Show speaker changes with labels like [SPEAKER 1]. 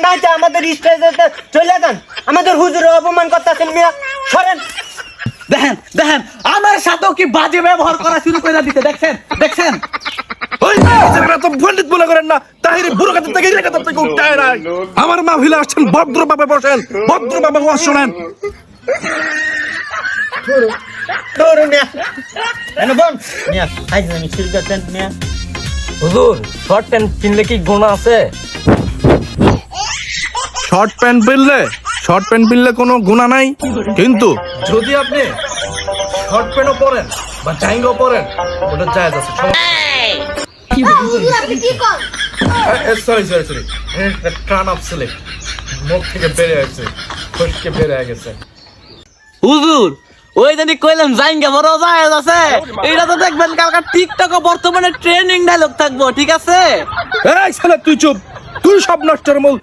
[SPEAKER 1] না যে আমাদের স্টেজে চলে যান, আমাদের হুজুরের অপমান করতেছেন মিয়া, সরেন।
[SPEAKER 2] দেখেন দেখেন আমার সাথেও কি বাজে ব্যবহার করা শুরু করে দিতে দেখছেন দেখছেন।
[SPEAKER 3] ওই ছেলেরা তো পণ্ডিত মনে করেন না, তাহিরি বুড়ো কাছে থেকে এই কথা থেকে উঠতে নাই। আমার মাহফিলে আসছেন, ভদ্রভাবে বসেন, ভদ্রভাবে ওয়াজ শোনেন।
[SPEAKER 1] তোর মিয়া এনে বল মিয়া, আইজ আমি শুরু করতেন মিয়া।
[SPEAKER 4] হুজুর শর্ট প্যান্ট কিনলে কি গুনাহ আছে?
[SPEAKER 3] শর্ট প্যান্ট পরলে কোনো গুনাহ নাই, কিন্তু যদি আপনি শর্ট প্যান্টও পরেন বা জাইঙ্গাও পরেন, ওটা জায়েজ আছে। সরি ট্রান আপসলে মুখ থেকে বেড়ে গেছে, ফসকে বেড়ে গেছে।
[SPEAKER 2] হুজুর ওই জানি কইলাম জাইঙ্গা বড় জায়েজ আছে, এইটা তো দেখবেন কালকে টিকটকে বর্তমানে ট্রেন্ডিং ডায়লগ থাকবো, ঠিক আছে?
[SPEAKER 3] এই শালা তুই চুপ, তুই সব নষ্টের মূল।